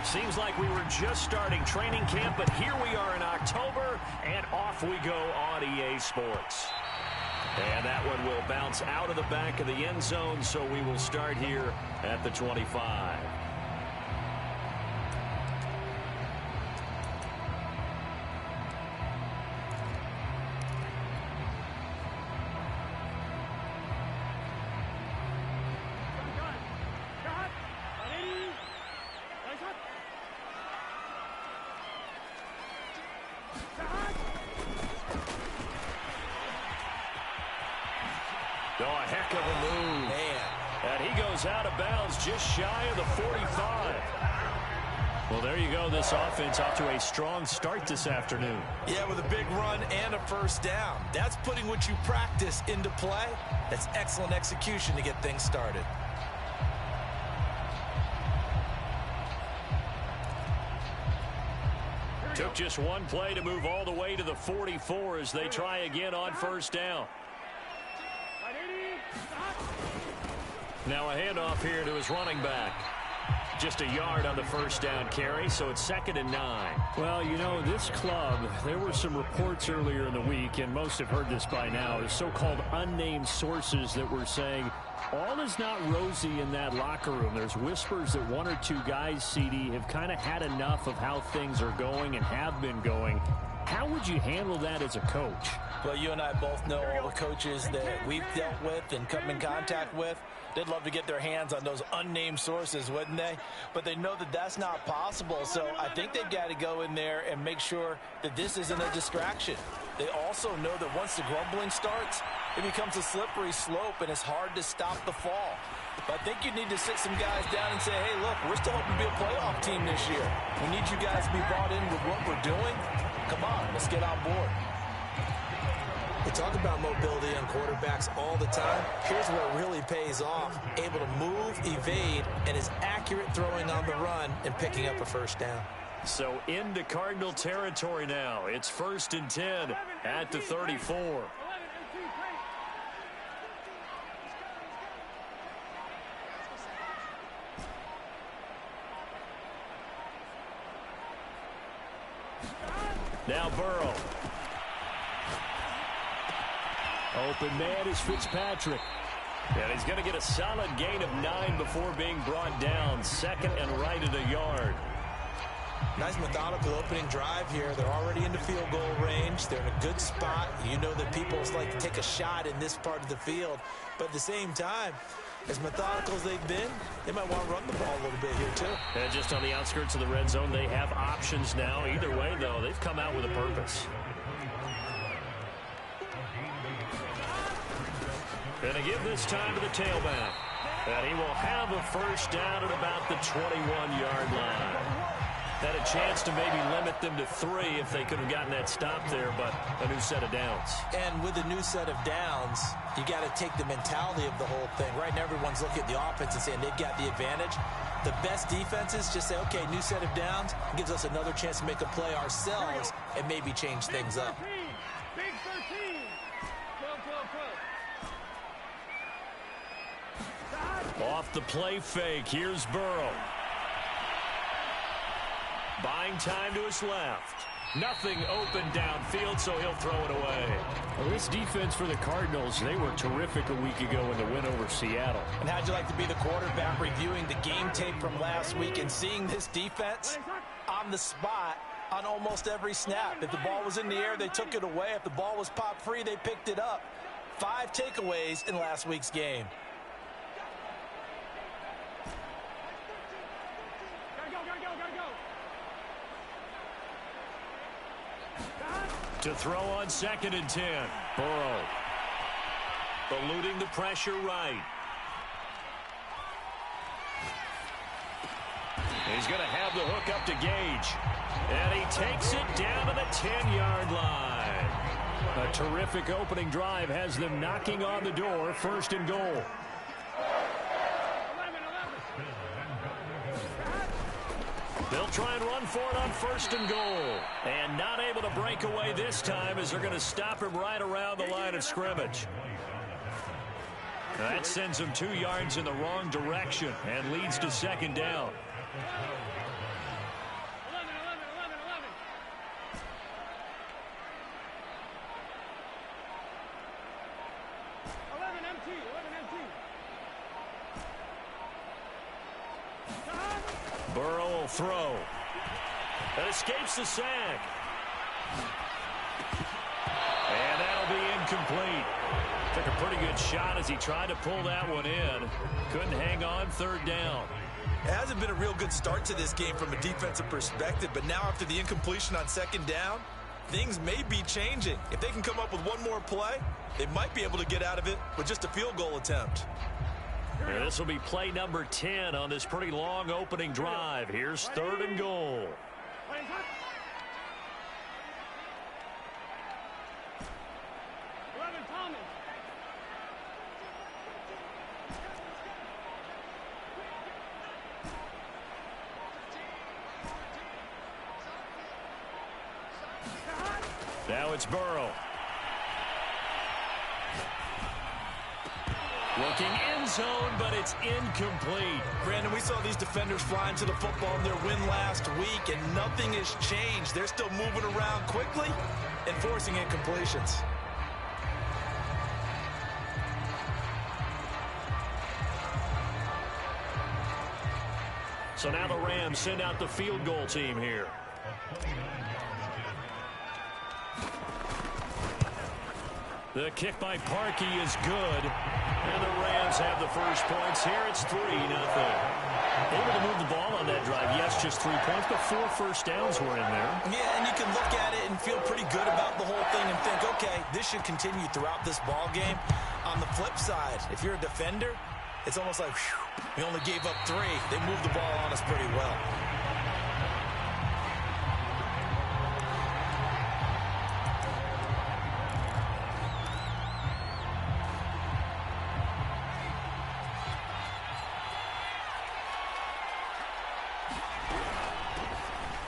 Seems like we were just starting training camp, but here we are in October, and off we go on EA Sports. And that one will bounce out of the back of the end zone, so we will start here at the 25. Oh, a heck of a move. Man. And he goes out of bounds just shy of the 45. Well, there you go. This offense off to a strong start this afternoon. Yeah, with a big run and a first down. That's putting what you practice into play. That's excellent execution to get things started. Took just one play to move all the way to the 44 as they try again on first down. Now a handoff here to his running back. Just a yard on the first down carry, so it's 2nd and 9. Well, you know, this club, there were some reports earlier in the week, and most have heard this by now, is so-called unnamed sources that were saying all is not rosy in that locker room. There's whispers that one or two guys, CD, have kind of had enough of how things are going and have been going. How would you handle that as a coach? Well, you and I both know all the coaches that we've dealt with and come in contact with. They'd love to get their hands on those unnamed sources, wouldn't they? But they know that that's not possible, so I think they've got to go in there and make sure that this isn't a distraction. They also know that once the grumbling starts, it becomes a slippery slope, and it's hard to stop the fall. But I think you need to sit some guys down and say, hey, look, we're still hoping to be a playoff team this year. We need you guys to be bought in with what we're doing. Come on, let's get on board. We talk about mobility on quarterbacks all the time. Here's where it really pays off. Able to move, evade, and is accurate throwing on the run and picking up a first down. So into Cardinal territory now. It's 1st and 10 at the 34. Now Burrow. Open man is Fitzpatrick. And he's going to get a solid gain of 9 before being brought down. 2nd and right at a yard. Nice methodical opening drive here. They're already in the field goal range. They're in a good spot. You know that people like to take a shot in this part of the field. But at the same time, as methodical as they've been, they might want to run the ball a little bit here too. And just on the outskirts of the red zone, they have options now. Either way, though, they've come out with a purpose. Going to give this time to the tailback. And he will have a first down at about the 21-yard line. Had a chance to maybe limit them to 3 if they could have gotten that stop there, but a new set of downs. And with a new set of downs, you got to take the mentality of the whole thing. Right now, everyone's looking at the offense and saying they've got the advantage. The best defenses just say, okay, new set of downs, gives us another chance to make a play ourselves and maybe change things up. Big 13. Off the play fake, here's Burrow. Buying time to his left. Nothing open downfield, so he'll throw it away. Well, this defense for the Cardinals, they were terrific a week ago in the win over Seattle. And how'd you like to be the quarterback reviewing the game tape from last week and seeing this defense on the spot on almost every snap? If the ball was in the air, they took it away. If the ball was popped free, they picked it up. 5 takeaways in last week's game. To throw on 2nd and 10. Burrow. Eluding the pressure right. He's going to have the hook up to Gage. And he takes it down to the 10-yard line. A terrific opening drive has them knocking on the door. 1st and goal. They'll try and run for it on 1st and goal. And not able to break away this time as they're going to stop him right around the line of scrimmage. That sends him 2 yards in the wrong direction and leads to 2nd down. throw. That escapes the sack. And that'll be incomplete. Took a pretty good shot as he tried to pull that one in. Couldn't hang on, third down. It hasn't been a real good start to this game from a defensive perspective, but now after the incompletion on second down, things may be changing. If they can come up with one more play, they might be able to get out of it with just a field goal attempt. And this will be play number 10 on this pretty long opening drive. Here's third and goal. Now it's Burrow. Looking end zone, but it's incomplete. Brandon, we saw these defenders flying to the football in their win last week, and nothing has changed. They're still moving around quickly and forcing incompletions. So now the Rams send out the field goal team here. The kick by Parkey is good. And the Rams have the first points here. It's 3-0. Able to move the ball on that drive. Yes, just 3 points, but 4 first downs were in there. Yeah, and you can look at it and feel pretty good about the whole thing and think, okay, this should continue throughout this ball game. On the flip side, if you're a defender, it's almost like, whew, we only gave up 3. They moved the ball on us pretty well.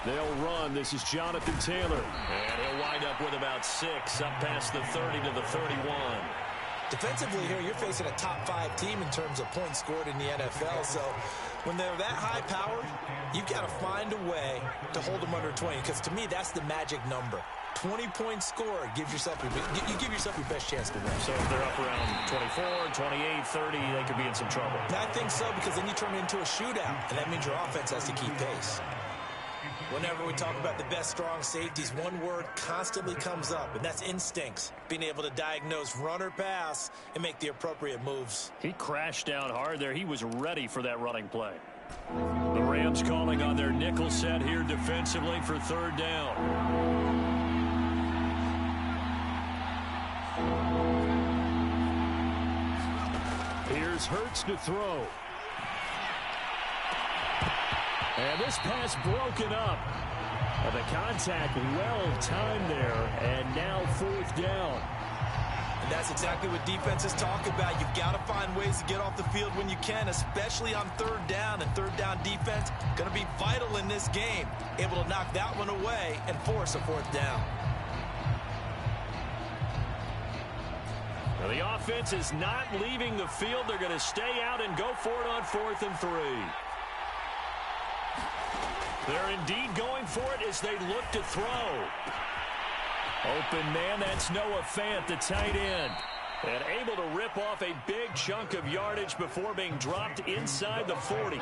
They'll run. This is Jonathan Taylor. And he'll wind up with about 6, up past the 30 to the 31. Defensively here, you're facing a top-5 team in terms of points scored in the NFL. So when they're that high-powered, you've got to find a way to hold them under 20. Because to me, that's the magic number. 20 points scored gives yourself you give yourself your best chance to win. So if they're up around 24, 28, 30, they could be in some trouble. I think so, because then you turn it into a shootout, and that means your offense has to keep pace. Whenever we talk about the best strong safeties, one word constantly comes up, and that's instincts. Being able to diagnose run or pass and make the appropriate moves. He crashed down hard there. He was ready for that running play. The Rams calling on their nickel set here defensively for third down. Here's Hurts to throw. And this pass broken up. The contact well timed there, and now fourth down. And that's exactly what defenses talk about. You've got to find ways to get off the field when you can, especially on third down. And third down defense going to be vital in this game. Able to knock that one away and force a fourth down. Now the offense is not leaving the field. They're going to stay out and go for it on 4th and 3. They're indeed going for it as they look to throw. Open man, that's Noah Fant, the tight end. And able to rip off a big chunk of yardage before being dropped inside the 40.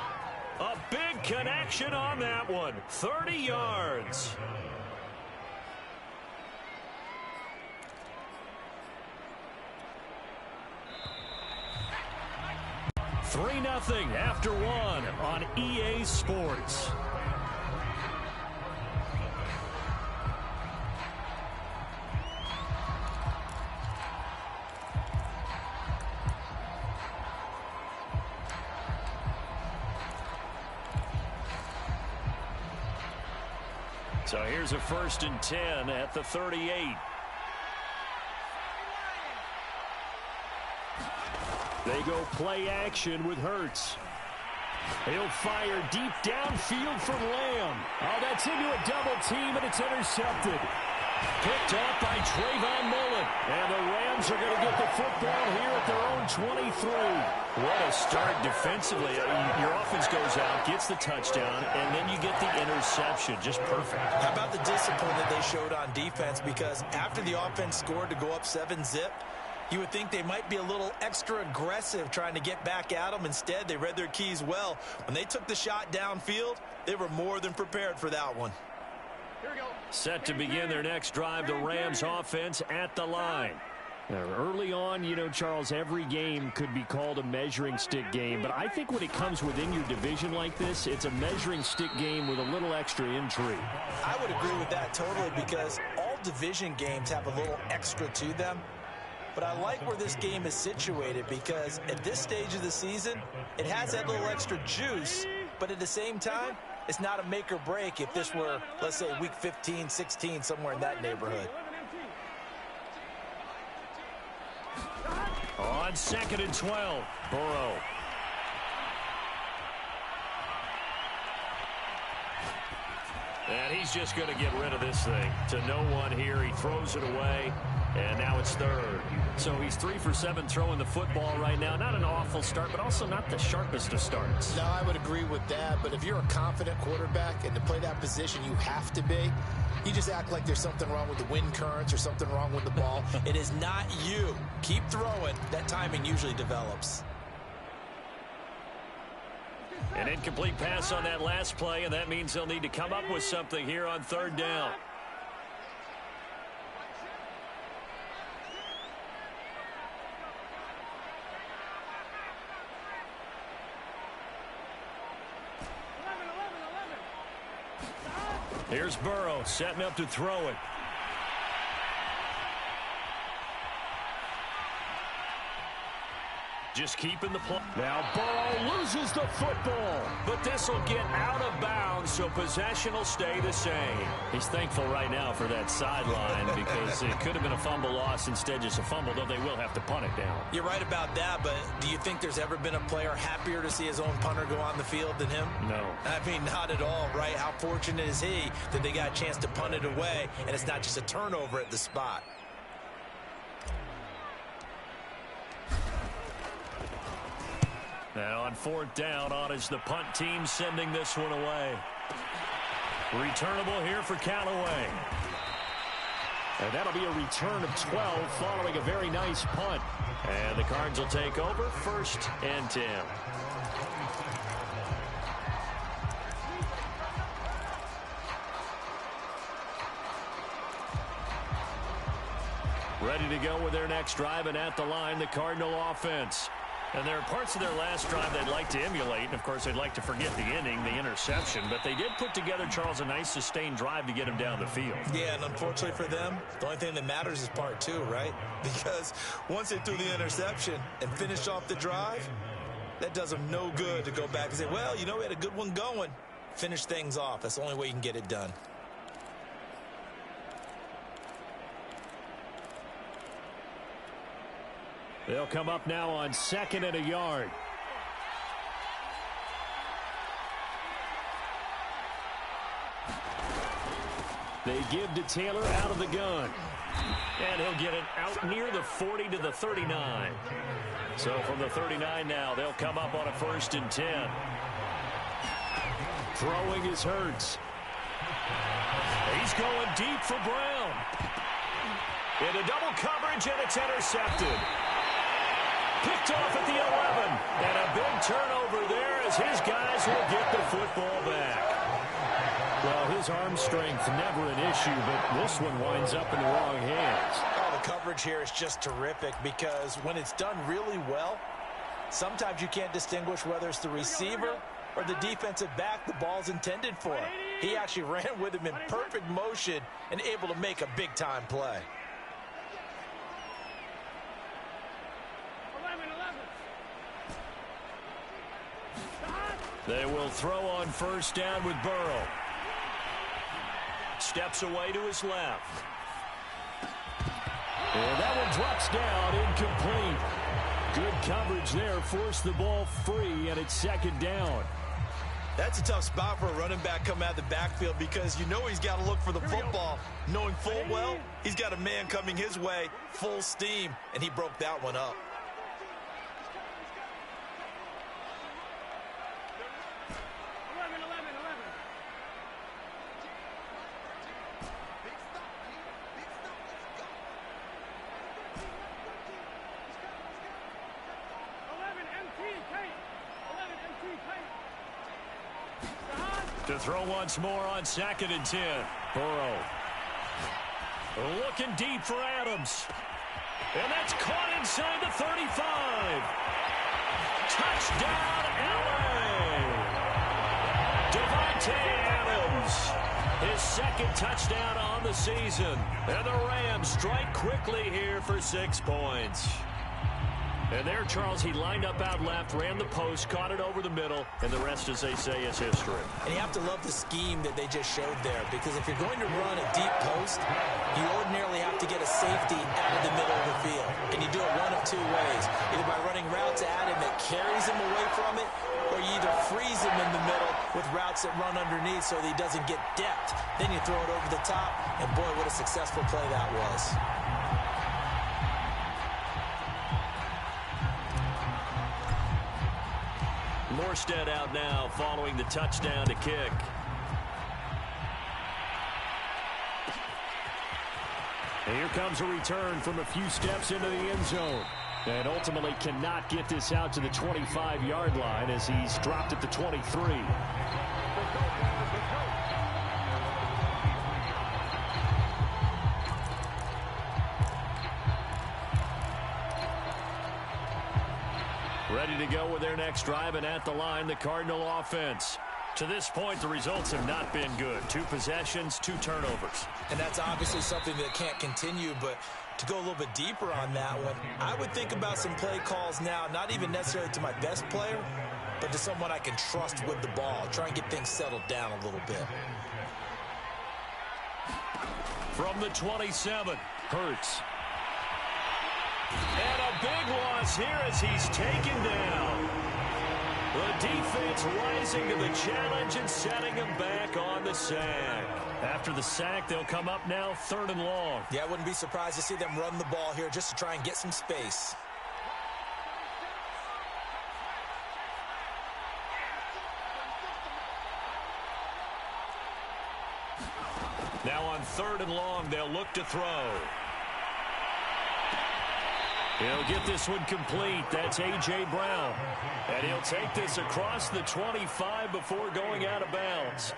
A big connection on that one. 30 yards. Three 3-0 after 1 on EA Sports. So here's a 1st and 10 at the 38. They go play action with Hurts. He'll fire deep downfield from Lamb. Oh, that's into a double team, and it's intercepted. Picked off by Trayvon Mullen. And the Rams are going to get the football here at their own 23. What a start defensively. Your offense goes out, gets the touchdown, and then you get the interception. Just perfect. How about the discipline that they showed on defense? Because after the offense scored to go up 7-zip, you would think they might be a little extra aggressive trying to get back at them. Instead, they read their keys well. When they took the shot downfield, They were more than prepared for that one. Here we go. Set to begin their next drive, the Rams offense at the line. Now, early on, you know, Charles, every game could be called a measuring stick game. But I think when it comes within your division like this, it's a measuring stick game with a little extra intrigue. I would agree with that totally because all division games have a little extra to them. But I like where this game is situated because at this stage of the season, it has that little extra juice. But at the same time, it's not a make or break if this were, let's say, week 15, 16, somewhere in that neighborhood. On 2nd and 12, Burrow. And he's just going to get rid of this thing. To no one here. He throws it away. And now it's 3rd. So he's 3 for 7 throwing the football right now. Not an awful start, but also not the sharpest of starts. No, I would agree with that. But if you're a confident quarterback and to play that position, you have to be. You just act like there's something wrong with the wind currents or something wrong with the ball. It is not you. Keep throwing. That timing usually develops. An incomplete pass on that last play, and that means they'll need to come up with something here on 3rd down. Here's Burrow setting up to throw it. Just keeping the play. Now Burrow loses the football. But this will get out of bounds, so possession will stay the same. He's thankful right now for that sideline because it could have been a fumble loss, instead just a fumble, though they will have to punt it down. You're right about that, but do you think there's ever been a player happier to see his own punter go on the field than him? No. I mean, not at all, right? How fortunate is he that they got a chance to punt it away, and it's not just a turnover at the spot. Now on 4th down, on is the punt team sending this one away. Returnable here for Callaway. And that'll be a return of 12 following a very nice punt. And the Cards will take over 1st and 10. Ready to go with their next drive, and at the line, the Cardinal offense. And there are parts of their last drive they'd like to emulate. And, of course, they'd like to forget the inning, the interception. But they did put together, Charles, a nice sustained drive to get him down the field. Yeah, and unfortunately for them, the only thing that matters is part 2, right? Because once they threw the interception and finished off the drive, that does them no good to go back and say, well, you know, we had a good one going. Finish things off. That's the only way you can get it done. They'll come up now on 2nd and a yard. They give to Taylor out of the gun. And he'll get it out near the 40 to the 39. So from the 39 now, they'll come up on a 1st and 10. Throwing is Hurts. He's going deep for Brown. Into double coverage, and it's intercepted. Picked off at the 11. And a big turnover there as his guys will get the football back. Well, his arm strength never an issue, but this one winds up in the wrong hands. Oh, the coverage here is just terrific because when it's done really well, sometimes you can't distinguish whether it's the receiver or the defensive back the ball's intended for. He actually ran with him in perfect motion and able to make a big-time play. 11. They will throw on 1st down with Burrow. Steps away to his left. And that one drops down, incomplete. Good coverage there, forced the ball free, and it's 2nd down. That's a tough spot for a running back coming out of the backfield because you know he's got to look for the football, knowing full well he's got a man coming his way, full steam, and he broke that one up. To throw once more on 2nd and 10. Burrow. Looking deep for Adams. And that's caught inside the 35. Touchdown, L.A. Devontae Adams. His 2nd touchdown on the season. And the Rams strike quickly here for 6 points. And there, Charles, he lined up out left, ran the post, caught it over the middle, and the rest, as they say, is history. And you have to love the scheme that they just showed there, because if you're going to run a deep post, you ordinarily have to get a safety out of the middle of the field. And you do it one of 2 ways, either by running routes at him that carries him away from it, or you either freeze him in the middle with routes that run underneath so that he doesn't get depth. Then you throw it over the top, and boy, what a successful play that was. Morstead out now following the touchdown to kick. And here comes a return from a few steps into the end zone. And ultimately cannot get this out to the 25-yard line as he's dropped at the 23. Ready to go with their next drive, and at the line, the Cardinal offense. To this point, the results have not been good. 2 possessions, 2 turnovers. And that's obviously something that can't continue, but to go a little bit deeper on that one, I would think about some play calls now, not even necessarily to my best player, but to someone I can trust with the ball. Try and get things settled down a little bit. From the 27, Hurts. And a big loss here as he's taken down. The defense rising to the challenge and setting him back on the sack. After the sack, they'll come up now 3rd and long. Yeah, I wouldn't be surprised to see them run the ball here just to try and get some space. Now on 3rd and long, they'll look to throw. He'll get this one complete. That's A.J. Brown. And he'll take this across the 25 before going out of bounds.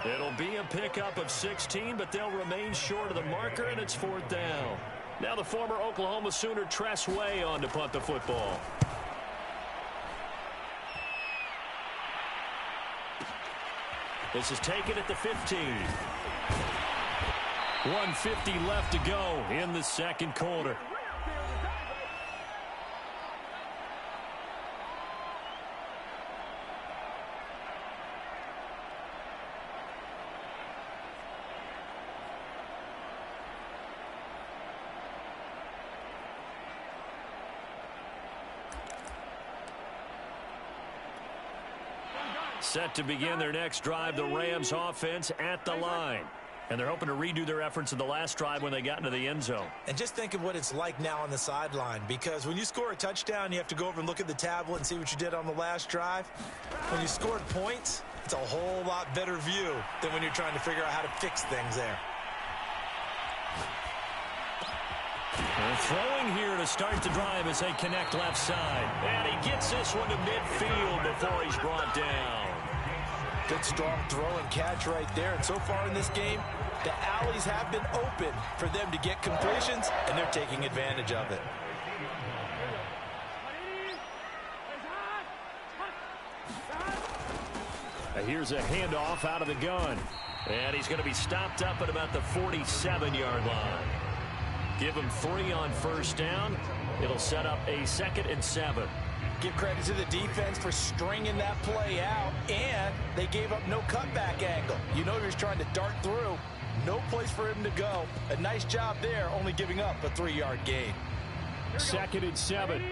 It'll be a pickup of 16, but they'll remain short of the marker, and it's 4th down. Now the former Oklahoma Sooner Tress Way on to punt the football. This is taken at the 15. 1:50 left to go in the 2nd quarter. Set to begin their next drive, the Rams offense at the line. And they're hoping to redo their efforts in the last drive when they got into the end zone. And just think of what it's like now on the sideline, because when you score a touchdown, you have to go over and look at the tablet and see what you did on the last drive. When you scored points, it's a whole lot better view than when you're trying to figure out how to fix things there. They're throwing here to start the drive as they connect left side. And he gets this one to midfield before he's brought down. Good, strong throw and catch right there. And so far in this game, the alleys have been open for them to get completions, and they're taking advantage of it. Here's a handoff out of the gun. And he's going to be stopped up at about the 47-yard line. Give him 3 on 1st down. It'll set up a 2nd and 7. Give credit to the defense for stringing that play out, and they gave up no cutback angle. You know he was trying to dart through. No place for him to go. A nice job there, only giving up a 3-yard gain. 2nd and 7.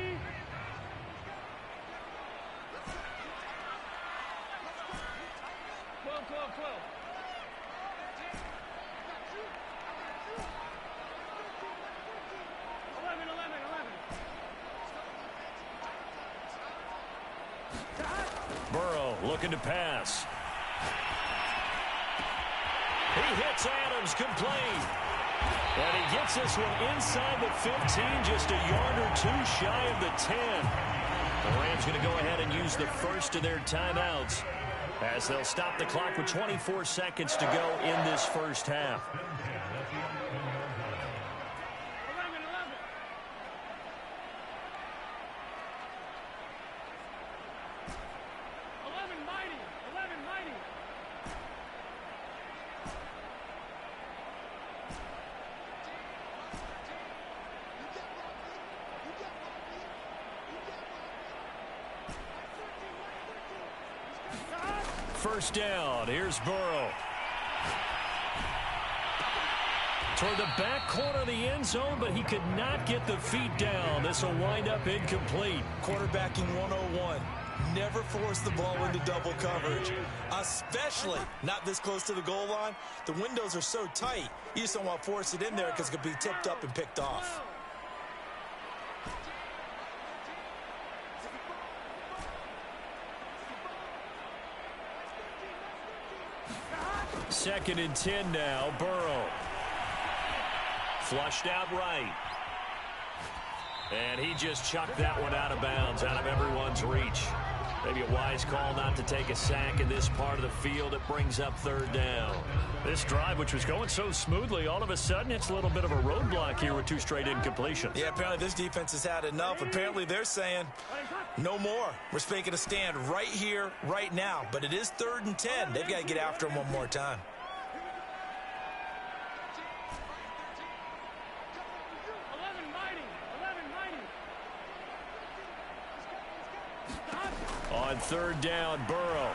Burrow looking to pass. He hits Adams complete. And he gets this one inside the 15, just a yard or 2 shy of the 10. The Rams going to go ahead and use the first of their timeouts. as they'll stop the clock with 24 seconds to go in this first half. First down. Here's Burrow. Toward the back corner of the end zone, but he could not get the feet down. This will wind up incomplete. Quarterbacking 101. Never force the ball into double coverage, especially not this close to the goal line. The windows are so tight, you just don't want to force it in there because it could be tipped up and picked off. Second and 10 now. Burrow. Flushed out right. And he just chucked that one out of bounds, out of everyone's reach. Maybe a wise call not to take a sack in this part of the field. It brings up third down. This drive, which was going so smoothly, all of a sudden it's a little bit of a roadblock here with 2 straight incompletions. Yeah, apparently this defense has had enough. Apparently they're saying no more. We're making a stand right here, right now. But it is 3rd and 10. They've got to get after him one more time. On third down, Burrow.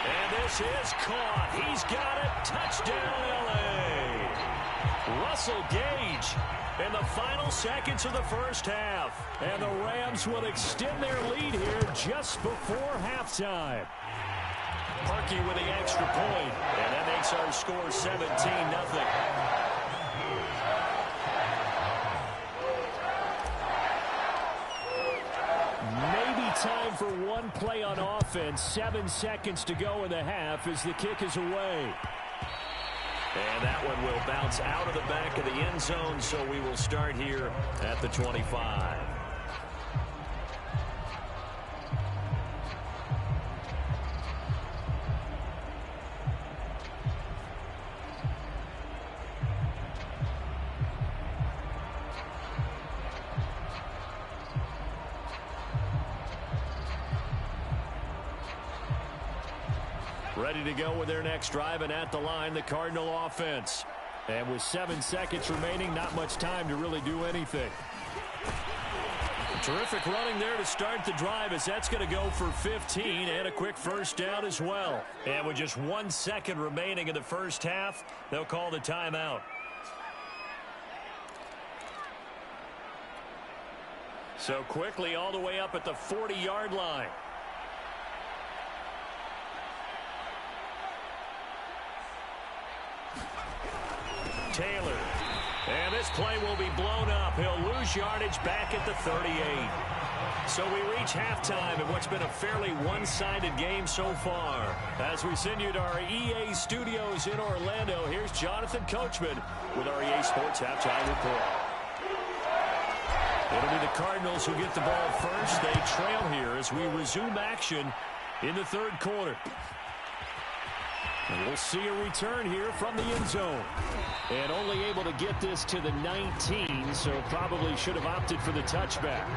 And this is caught. He's got it. Touchdown, L.A. Russell Gage in the final seconds of the first half. And the Rams will extend their lead here just before halftime. Parkey with the extra point. And that makes our score 17-0. Time for one play on offense. 7 seconds to go in the half as the kick is away. And that one will bounce out of the back of the end zone, so we will start here at the 25. Ready to go with their next drive, and at the line, the Cardinal offense. And with 7 seconds remaining, not much time to really do anything. Terrific running there to start the drive, as that's going to go for 15 and a quick first down as well. And with just 1 second remaining in the first half, they'll call the timeout. So quickly all the way up at the 40-yard line. Taylor. And this play will be blown up. He'll lose yardage back at the 38. So we reach halftime in what's been a fairly one-sided game so far. As we send you to our EA studios in Orlando, here's Jonathan Coachman with our EA Sports Halftime Report. It'll be the Cardinals who get the ball first. They trail here as we resume action in the third quarter. And we'll see a return here from the end zone. And only able to get this to the 19, so probably should have opted for the touchback.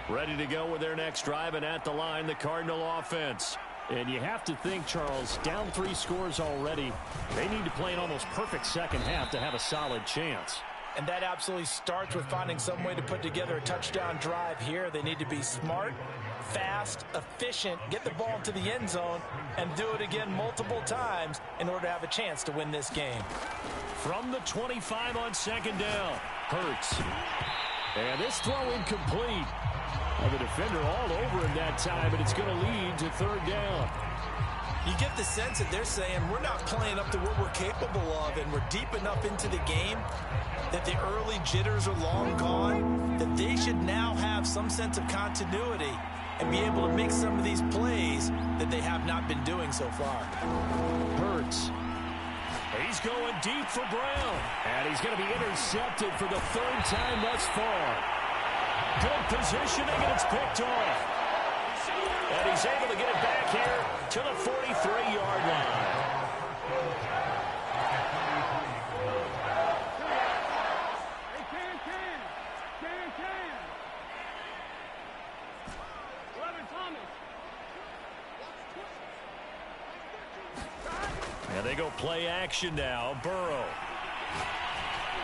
Ready to go with their next drive, and at the line, the Cardinal offense. And you have to think, Charles, down 3 scores already. They need to play an almost perfect second half to have a solid chance. And that absolutely starts with finding some way to put together a touchdown drive here. They need to be smart, fast, efficient, get the ball to the end zone, and do it again multiple times in order to have a chance to win this game. From the 25 on second down, Hurts. And this throw incomplete. Well, the defender all over him that time, and it's going to lead to third down. You get the sense that they're saying we're not playing up to what we're capable of, and we're deep enough into the game that the early jitters are long gone, that they should now have some sense of continuity and be able to make some of these plays that they have not been doing so far. Hurts. He's going deep for Brown. And he's going to be intercepted for the third time thus far. Good positioning, and it's picked off. And he's able to get it back here to the 43-yard line. And they go play action now. Burrow.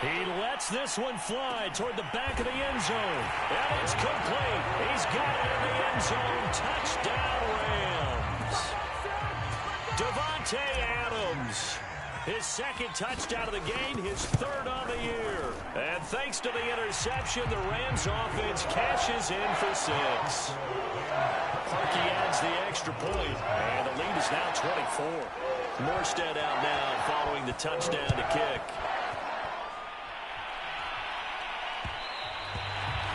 He lets this one fly toward the back of the end zone. And it's complete. He's got it in the end zone. Touchdown, Rams. Davante Adams. His second touchdown of the game, his third on the year. And thanks to the interception, the Rams offense cashes in for 6. Parkey adds the extra point, and the lead is now 24. Morstead out now following the touchdown to kick.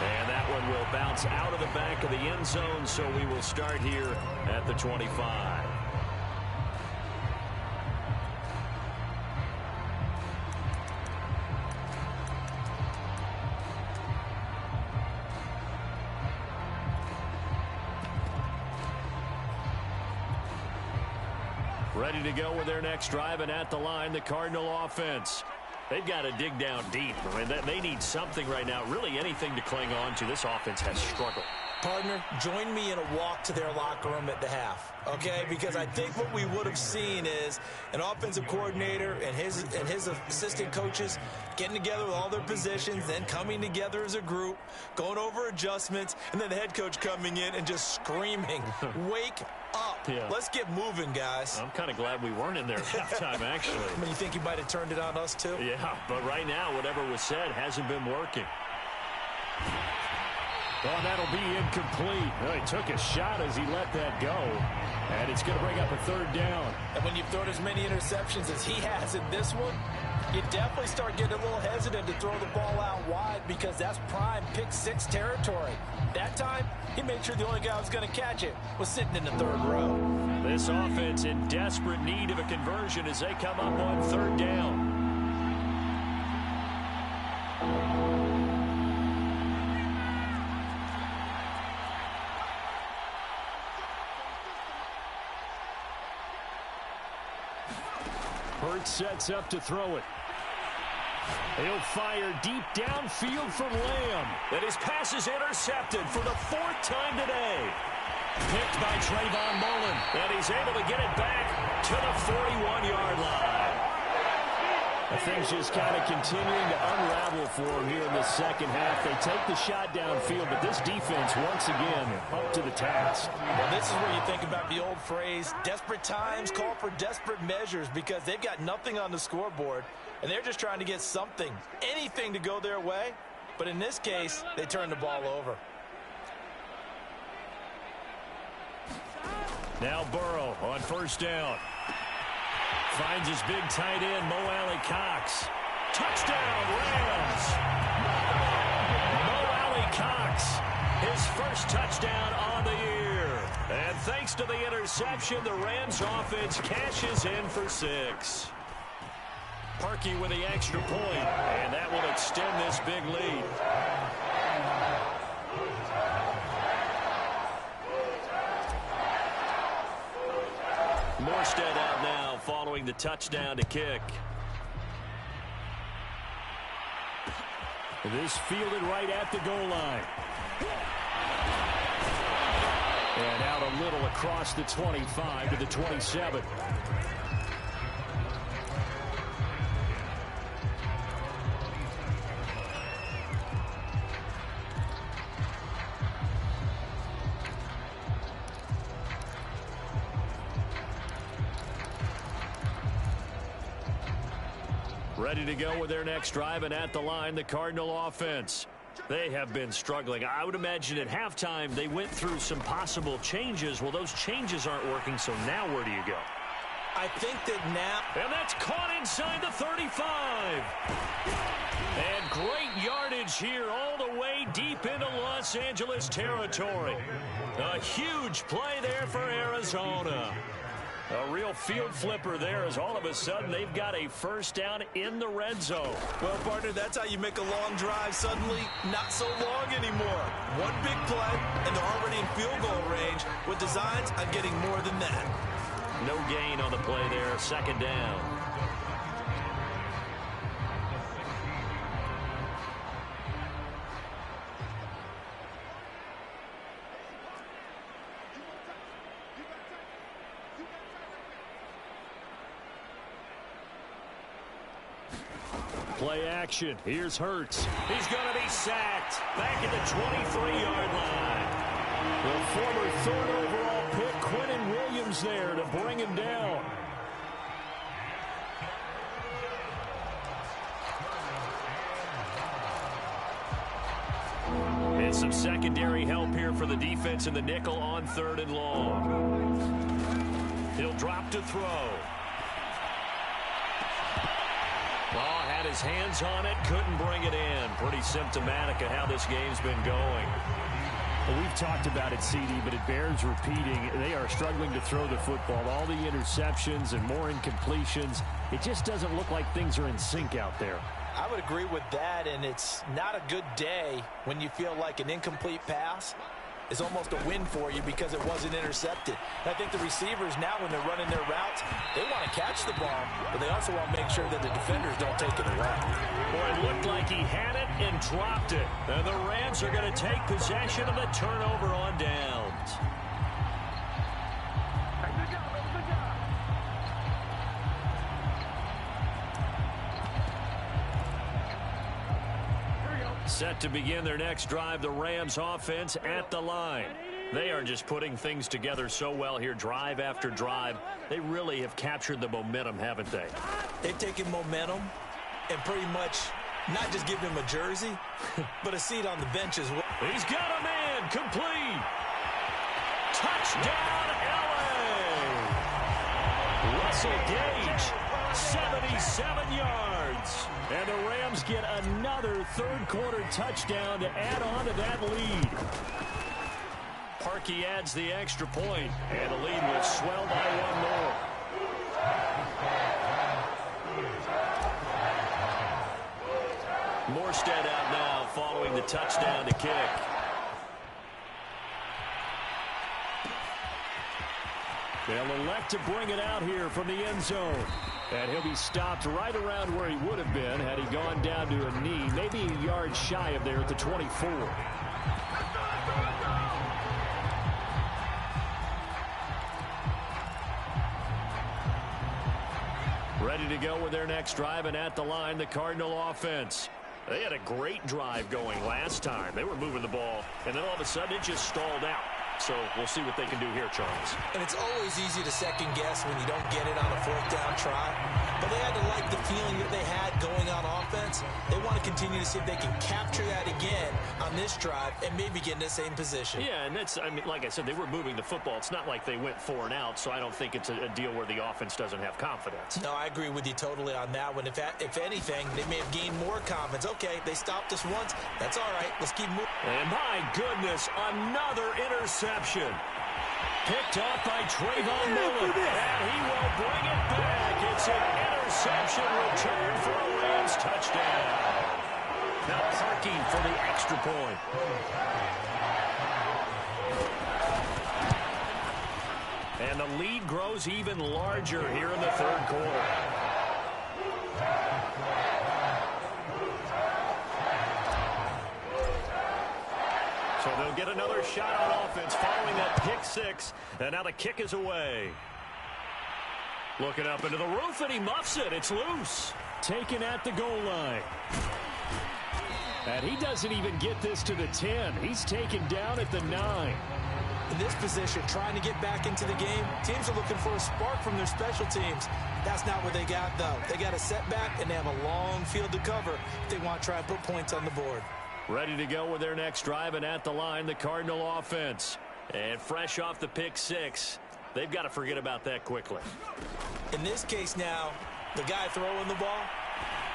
And that one will bounce out of the back of the end zone, so we will start here at the 25. Ready to go with their next drive, and at the line, the Cardinal offense. They've got to dig down deep. I mean, they need something right now, really anything to cling on to. This offense has struggled. Partner, join me in a walk to their locker room at the half, okay? Because I think what we would have seen is an offensive coordinator and his assistant coaches getting together with all their positions, then coming together as a group, going over adjustments, and then the head coach coming in and just screaming, wake up. Yeah. Let's get moving, guys. I'm kind of glad we weren't in there at halftime, actually. I mean, you think you might have turned it on us, too? Yeah, but right now, whatever was said hasn't been working. Oh, that'll be incomplete. Well, he took a shot as he let that go. And it's going to bring up a third down. And when you've thrown as many interceptions as he has in this one, you definitely start getting a little hesitant to throw the ball out wide because that's prime pick-6 territory. That time, he made sure the only guy who was going to catch it was sitting in the third row. This offense in desperate need of a conversion as they come up on third down. Hurts sets up to throw it. He'll fire deep downfield from Lamb. And his pass is intercepted for the 4th time today. Picked by Trayvon Mullen. And he's able to get it back to the 41-yard line. Things just kind of continuing to unravel for him here in the second half. They take the shot downfield, but this defense, once again, up to the task. Well, this is where you think about the old phrase, desperate times call for desperate measures, because they've got nothing on the scoreboard, and they're just trying to get something, anything to go their way. But in this case, they turn the ball over. Now Burrow on first down. Finds his big tight end, Mo Alley-Cox. Touchdown, Rams! Mo Alley-Cox, his first touchdown on the year. And thanks to the interception, the Rams offense cashes in for 6. Parkey with the extra point, and that will extend this big lead. Morstead out now following the touchdown to kick. This fielded right at the goal line. And out a little across the 25 to the 27. Ready to go with their next drive, and at the line, the Cardinal offense. They have been struggling. I would imagine at halftime they went through some possible changes. Well, those changes aren't working, so now where do you go? I think that now... And that's caught inside the 35. And great yardage here all the way deep into Las Los Angeles territory. A huge play there for Arizona. A real field flipper there as all of a sudden they've got a first down in the red zone. Well, partner, that's how you make a long drive suddenly not so long anymore. One big play, and they're already in field goal range with designs on getting more than that. No gain on the play there, second down. Play action. Here's Hurts. He's going to be sacked. Back at the 23-yard line. The former third overall pick, Quentin Williams, there to bring him down. And some secondary help here for the defense in the nickel on 3rd and long. He'll drop to throw. Oh, had his hands on it, couldn't bring it in. Pretty symptomatic of how this game's been going. Well, we've talked about it, CD, but it bears repeating. They are struggling to throw the football. All the interceptions and more incompletions. It just doesn't look like things are in sync out there. I would agree with that, and it's not a good day when you feel like an incomplete pass is almost a win for you because it wasn't intercepted. And I think the receivers now, when they're running their routes, they want to catch the ball, but they also want to make sure that the defenders don't take it away. Boy, it looked like he had it and dropped it. And the Rams are going to take possession of the turnover on downs. Set to begin their next drive, the Rams offense at the line. They are just putting things together so well here, drive after drive. They really have captured the momentum, haven't they? They've taken momentum and pretty much not just given him a jersey, but a seat on the bench as well. He's got a man, complete. Touchdown, L.A. Russell Gage, 77 yards. And the Rams get another third-quarter touchdown to add on to that lead. Parkey adds the extra point, and the lead will swell by one more. Morstead out now following the touchdown to kick. They'll elect to bring it out here from the end zone. And he'll be stopped right around where he would have been had he gone down to a knee, maybe a yard shy of there at the 24. Ready to go with their next drive, and at the line, the Cardinal offense. They had a great drive going last time. They were moving the ball, and then all of a sudden it just stalled out. So we'll see what they can do here, Charles. And it's always easy to second guess when you don't get it on a 4th down try. But they had to like the feeling that they had going on offense. They want to continue to see if they can capture that again on this drive and maybe get in the same position. Yeah, and that's, I mean, like I said, they were moving the football. It's not like they went 4 and out, so I don't think it's a deal where the offense doesn't have confidence. No, I agree with you totally on that one. If anything, they may have gained more confidence. Okay, they stopped us once. That's all right. Let's keep moving. And my goodness, another interception. Picked off by Trayvon Mullen. And he will bring it back. It's an interception return for a Rams touchdown. Now Parkey for the extra point. And the lead grows even larger here in the 3rd quarter. So they'll get another shot on offense following that pick 6. And now the kick is away. Looking up into the roof, and he muffs it. It's loose. Taken at the goal line. And he doesn't even get this to the 10. He's taken down at the 9. In this position, trying to get back into the game, teams are looking for a spark from their special teams. That's not what they got, though. They got a setback, and they have a long field to cover if they want to try and put points on the board. Ready to go with their next drive, and at the line, the Cardinal offense. And fresh off the pick 6, they've got to forget about that quickly. In this case now, the guy throwing the ball,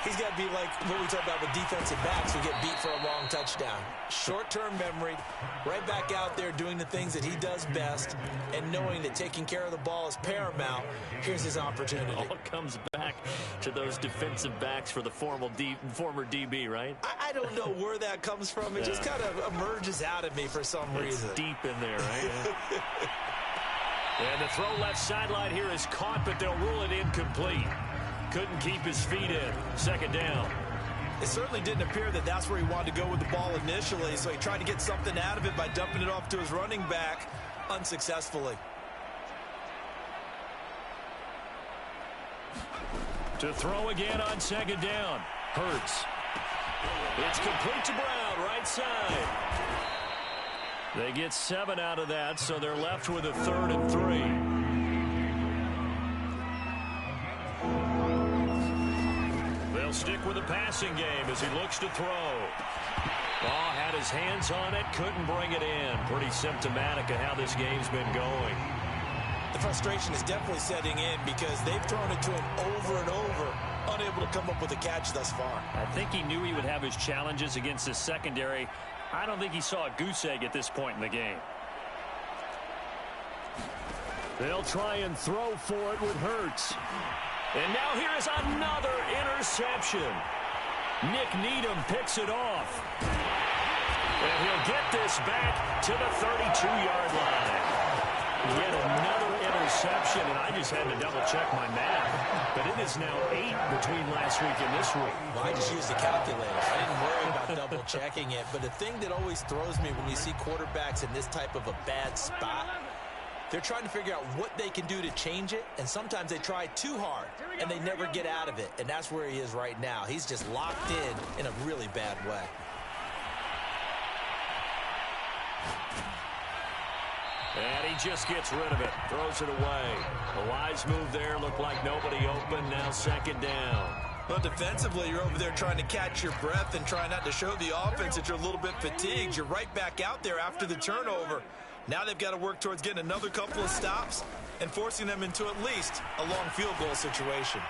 He's got to be like what we talk about with defensive backs who get beat for a long touchdown. Short-term memory, right back out there doing the things that he does best, and knowing that taking care of the ball is paramount. Here's his opportunity. It all comes back to those defensive backs for the former DB, right? I don't know where that comes from. It just kind of emerges out of me for some reason. It's deep in there, right? And the throw left sideline here is caught, but they'll rule it incomplete. Couldn't keep his feet in. Second down. It certainly didn't appear that that's where he wanted to go with the ball initially, so he tried to get something out of it by dumping it off to his running back unsuccessfully. To throw again on second down. Hurts. It's complete to Brown, right side. They get 7 out of that, so they're left with a 3rd and 3. They'll stick with the passing game as he looks to throw. Ball had his hands on it, couldn't bring it in. Pretty symptomatic of how this game's been going. The frustration is definitely setting in because they've thrown it to him over and over, unable to come up with a catch thus far. I think he knew he would have his challenges against his secondary. I don't think he saw a goose egg at this point in the game. They'll try and throw for it with Hurts. And now here is another interception. Nick Needham picks it off. And he'll get this back to the 32-yard line. Yet another interception, and I just had to double-check my math. But it is now 8 between last week and this week. Well, I just used the calculator. I didn't worry about double-checking it. But the thing that always throws me when you see quarterbacks in this type of a bad spot, they're trying to figure out what they can do to change it, and sometimes they try too hard, and they never get out of it. And that's where he is right now. He's just locked in a really bad way. And he just gets rid of it, throws it away. A wise move there, looked like nobody open, now second down. Well, defensively, you're over there trying to catch your breath and try not to show the offense that you're a little bit fatigued. You're right back out there after the turnover. Now they've got to work towards getting another couple of stops and forcing them into at least a long field goal situation.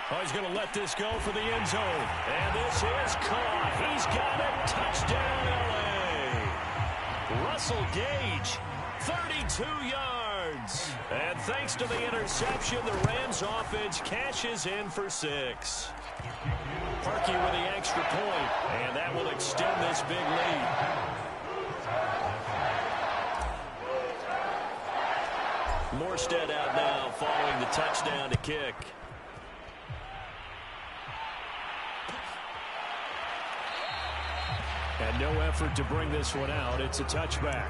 Oh, he's going to let this go for the end zone. And this is caught. He's got it. Touchdown, L.A. Russell Gage, 32 yards. And thanks to the interception, the Rams offense cashes in for 6. Parkey with the extra point, and that will extend this big lead. Morstead out now following the touchdown to kick. And no effort to bring this one out. It's a touchback.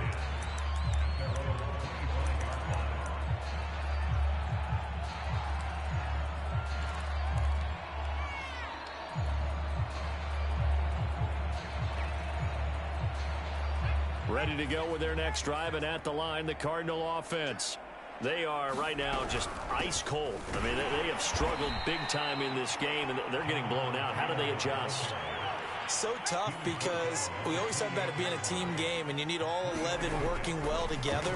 Ready to go with their next drive, and at the line, the Cardinal offense. They are right now just ice cold. I mean, they have struggled big time in this game, and they're getting blown out. How do they adjust? So tough because we always talk about it being a team game, and you need all 11 working well together.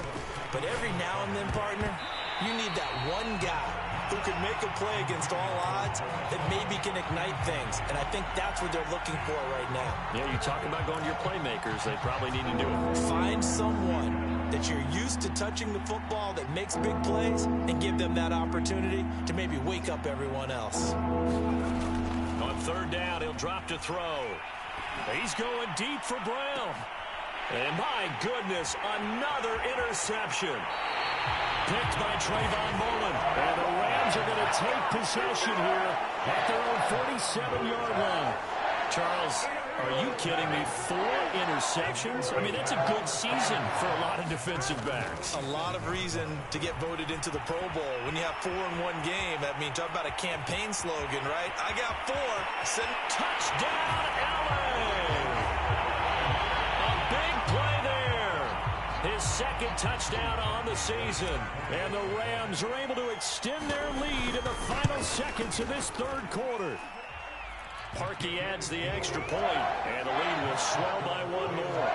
But every now and then, partner, you need that one guy who can make a play against all odds that maybe can ignite things. And I think that's what they're looking for right now. Yeah, you talk about going to your playmakers. They probably need to do it. Find someone that you're used to touching the football that makes big plays and give them that opportunity to maybe wake up everyone else. On third down, he'll drop to throw. He's going deep for Brown. And my goodness, another interception. Picked by Trayvon Mullen. And the Rams are going to take possession here at their own 47-yard line. Charles, are you kidding me? 4 interceptions? I mean, that's a good season for a lot of defensive backs. A lot of reason to get voted into the Pro Bowl. When you have 4 in one game, I mean, talk about a campaign slogan, right? I got 4. Send touchdown, LA! A big play there. His second touchdown on the season. And the Rams are able to extend their lead in the final seconds of this third quarter. Parkey adds the extra point, and the lead will swell by 1 more.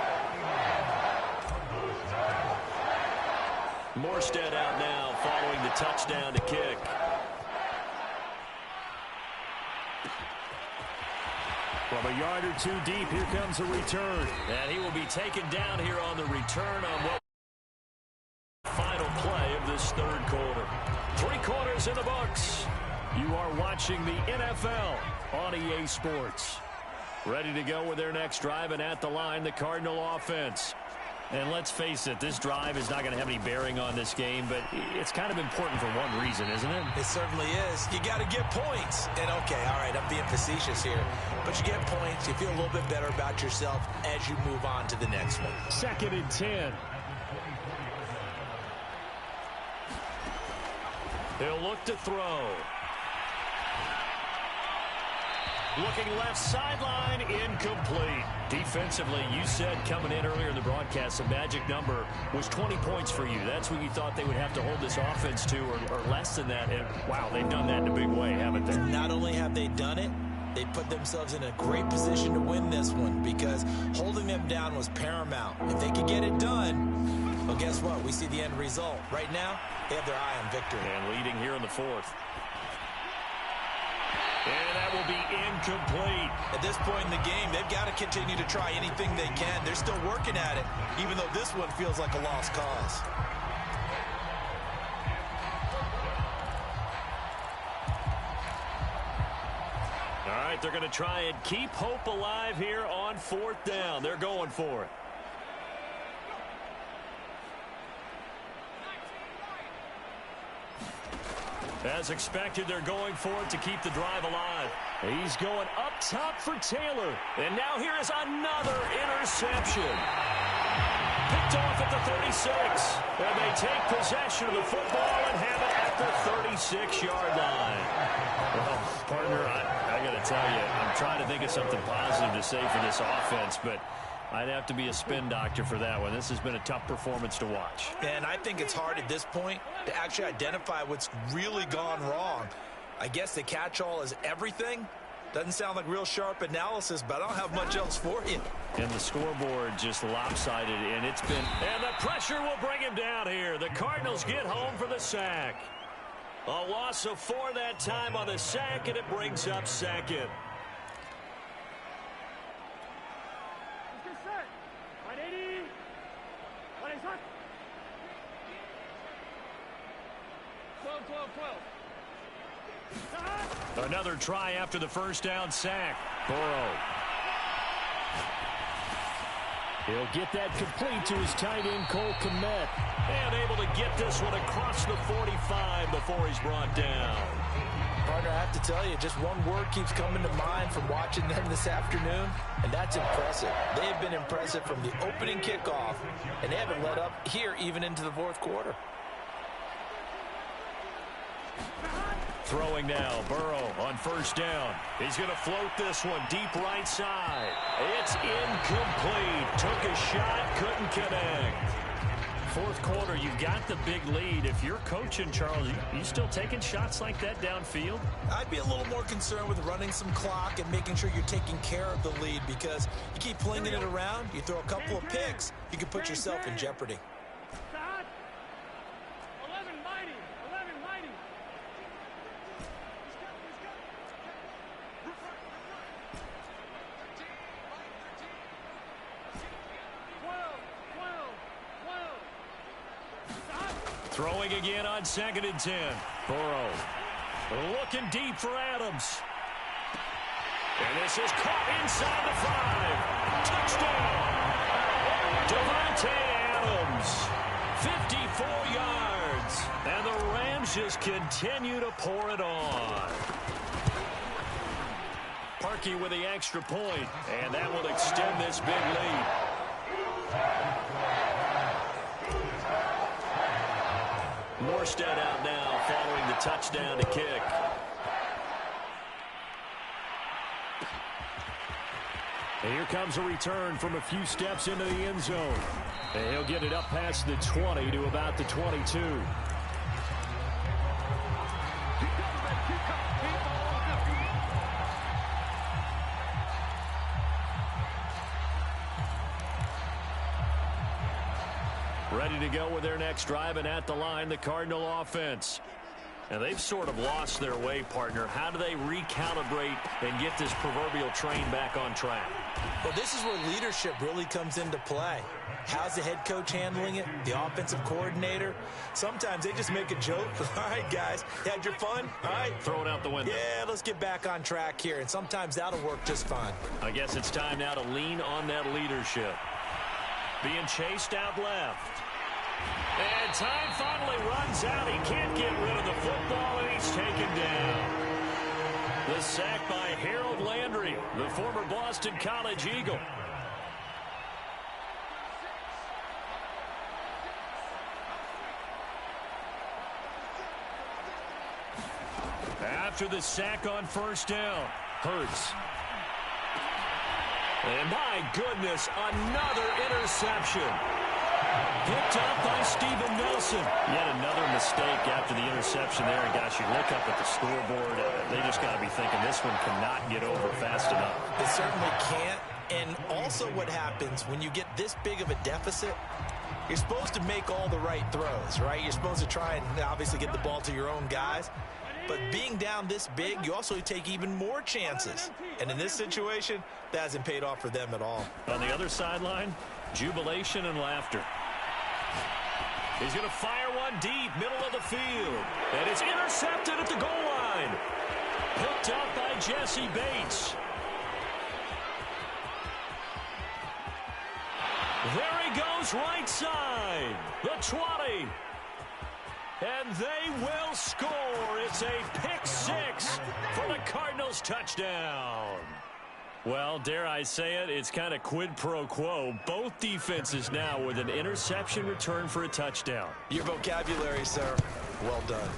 Morstead out now following the touchdown to kick. From a yard or two deep, here comes a return. And he will be taken down here on the return on what final play of this third quarter. 3 quarters in the books. You are watching the NFL on EA Sports. Ready to go with their next drive, and at the line, the Cardinal offense. And let's face it, this drive is not going to have any bearing on this game, but it's kind of important for one reason, isn't it? It certainly is. You got to get points. And, okay, all right, I'm being facetious here. But you get points, you feel a little bit better about yourself as you move on to the next one. 2nd and 10. He'll look to throw. Looking left sideline, incomplete. Defensively, you said coming in earlier in the broadcast, the magic number was 20 points for you. That's what you thought they would have to hold this offense to, or less than that. And, wow, they've done that in a big way, haven't they? Not only have they done it, they put themselves in a great position to win this one because holding them down was paramount. If they could get it done, well, guess what? We see the end result. Right now, they have their eye on victory. And leading here in the 4th. And that will be incomplete. At this point in the game, they've got to continue to try anything they can. They're still working at it, even though this one feels like a lost cause. All right, they're going to try and keep hope alive here on 4th down. They're going for it. As expected, they're going for it to keep the drive alive. He's going up top for Taylor. And now here is another interception. Picked off at the 36. And they take possession of the football and have it at the 36-yard line. Well, partner, I got to tell you, I'm trying to think of something positive to say for this offense, but I'd have to be a spin doctor for that one. This has been a tough performance to watch. And I think it's hard at this point to actually identify what's really gone wrong. I guess the catch-all is everything. Doesn't sound like real sharp analysis, but I don't have much else for you. And the scoreboard just lopsided, and it's been... And the pressure will bring him down here. The Cardinals get home for the sack. A loss of 4 that time on the sack, and it brings up 2nd. Another try after the first down sack. Burrow. He'll get that complete to his tight end, Cole Kmet. And able to get this one across the 45 before he's brought down. Partner, I have to tell you, just one word keeps coming to mind from watching them this afternoon, and that's impressive. They have been impressive from the opening kickoff, and they haven't let up here even into the 4th quarter. Throwing now, Burrow on first down. He's going to float this one deep right side. It's incomplete. Took a shot, couldn't connect. 4th quarter, you've got the big lead. If you're coaching, Charles, you still taking shots like that downfield? I'd be a little more concerned with running some clock and making sure you're taking care of the lead because you keep flinging it around, you throw a couple of picks, you can put yourself in jeopardy. Throwing again on 2nd and 10. Burrow looking deep for Adams. And this is caught inside the 5. Touchdown. Devontae Adams. 54 yards. And the Rams just continue to pour it on. Parkey with the extra point. And that will extend this big lead. Morstead out now following the touchdown to kick. And here comes a return from a few steps into the end zone. And he'll get it up past the 20 to about the 22. Ready to go with their next drive, and at the line, the Cardinal offense. And they've sort of lost their way, partner. How do they recalibrate and get this proverbial train back on track? Well, this is where leadership really comes into play. How's the head coach handling it? The offensive coordinator? Sometimes they just make a joke. All right, guys, you had your fun? All right. Throw it out the window. Yeah, let's get back on track here. And sometimes that'll work just fine. I guess it's time now to lean on that leadership. Being chased out left. And time finally runs out. He can't get rid of the football, and he's taken down. The sack by Harold Landry, the former Boston College Eagle. After the sack on first down, Hurts. And my goodness, another interception. Picked up by Steven Nelson. Yet another mistake after the interception there. And gosh, you look up at the scoreboard, they just got to be thinking this one cannot get over fast enough. It certainly can't. And also what happens when you get this big of a deficit, you're supposed to make all the right throws, right? You're supposed to try and obviously get the ball to your own guys. But being down this big, you also take even more chances. And in this situation, that hasn't paid off for them at all. On the other sideline, jubilation and laughter. He's going to fire one deep, middle of the field. And it's intercepted at the goal line. Picked up by Jesse Bates. There he goes, right side. The 20. And they will score. It's a pick six for the Cardinals touchdown. Well, dare I say it, it's kind of quid pro quo. Both defenses now with an interception return for a touchdown. Your vocabulary, sir. Well done.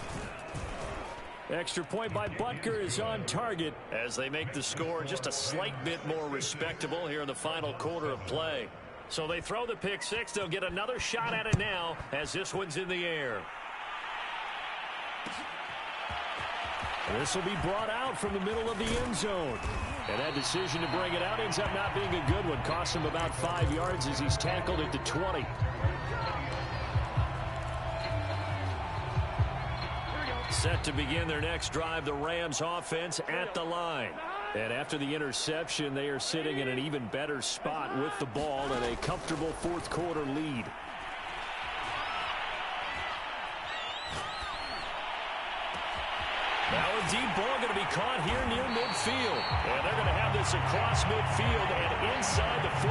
Extra point by Butker is on target as they make the score just a slight bit more respectable here in the final quarter of play. So they throw the pick six. They'll get another shot at it now as this one's in the air. This will be brought out from the middle of the end zone. And that decision to bring it out ends up not being a good one. Costs him about 5 yards as he's tackled at the 20. Set to begin their next drive, the Rams offense at the line. And after the interception, they are sitting in an even better spot with the ball and a comfortable fourth quarter lead. Now a deep ball going to be caught here near midfield. And they're going to have this across midfield and inside the 45.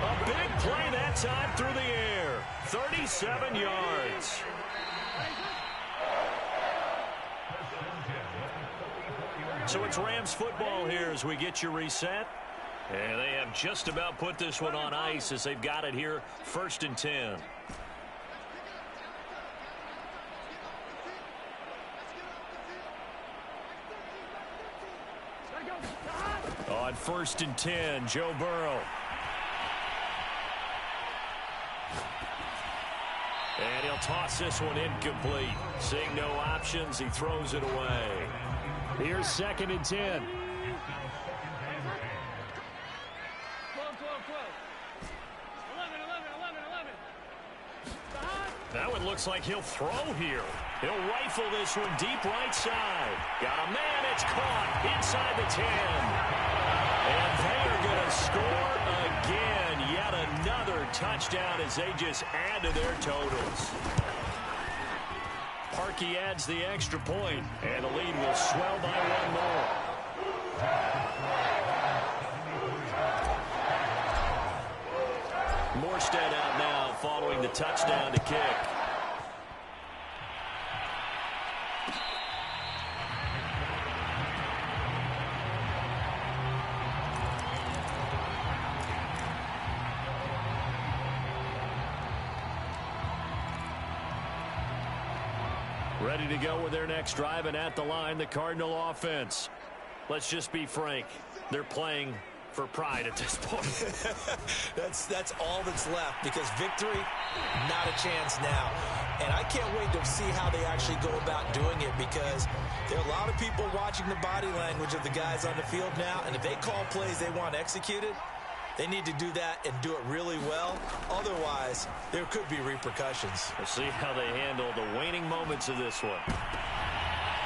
A big play that time through the air. 37 yards. So it's Rams football here as we get you reset. And they have just about put this one on ice as they've got it here, 1st and 10. On 1st and 10, Joe Burrow. And he'll toss this one incomplete. Seeing no options, he throws it away. Here's 2nd and 10. That one looks like he'll throw here. He'll rifle this one deep right side. Got a man, it's caught inside the 10. And they are going to score again. Yet another touchdown as they just add to their totals. Parkey adds the extra point, and the lead will swell by one more. Morstead out now following the touchdown to kick. Ready to go with their next drive, and at the line, the Cardinal offense. Let's just be frank. They're playing for pride at this point. That's all that's left, because victory, not a chance now. And I can't wait to see how they actually go about doing it, because there are a lot of people watching the body language of the guys on the field now, and if they call plays they want executed, They need to do that and do it really well. Otherwise, there could be repercussions. We'll see how they handle the waning moments of this one.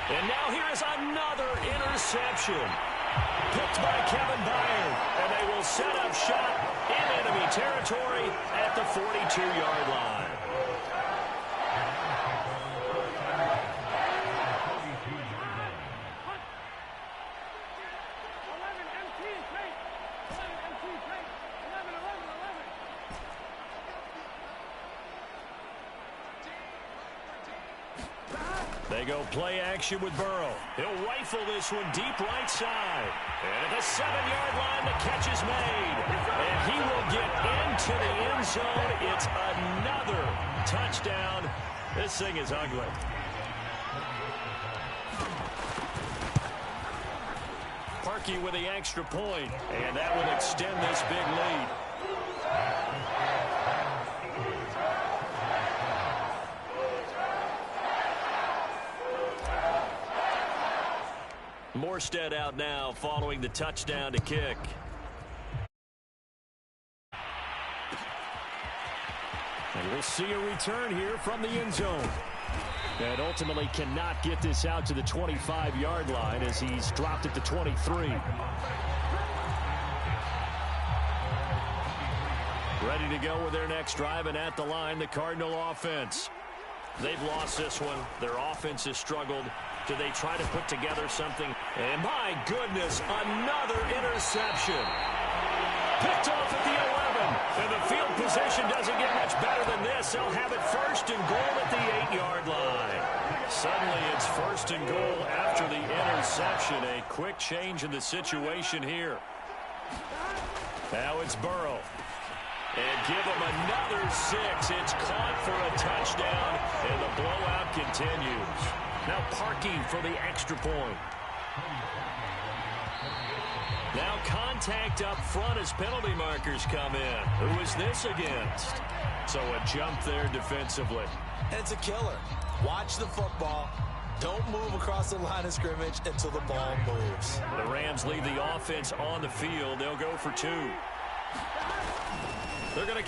And now here is another interception. Picked by Kevin Byard. And they will set up shop in enemy territory at the 42-yard line. They go play action with Burrow. He'll rifle this one deep right side. And at the 7-yard line, the catch is made. And he will get into the end zone. It's another touchdown. This thing is ugly. Parkey with the extra point. And that will extend this big lead. Morstead out now following the touchdown to kick. And we'll see a return here from the end zone. And ultimately cannot get this out to the 25-yard line as he's dropped it to 23. Ready to go with their next drive, and at the line, the Cardinal offense. They've lost this one. Their offense has struggled. Do they try to put together something? And my goodness, another interception. Picked off at the 11. And the field position doesn't get much better than this. They'll have it first and goal at the 8-yard line. Suddenly it's first and goal after the interception. A quick change in the situation here. Now it's Burrow. And give him another 6. It's caught for a touchdown, and the blowout continues. Now Parkey for the extra point. Now contact up front as penalty markers come in. Who is this against? So a jump there defensively. And it's a killer. Watch the football. Don't move across the line of scrimmage until the ball moves. The Rams leave the offense on the field. They'll go for 2. They're going to keep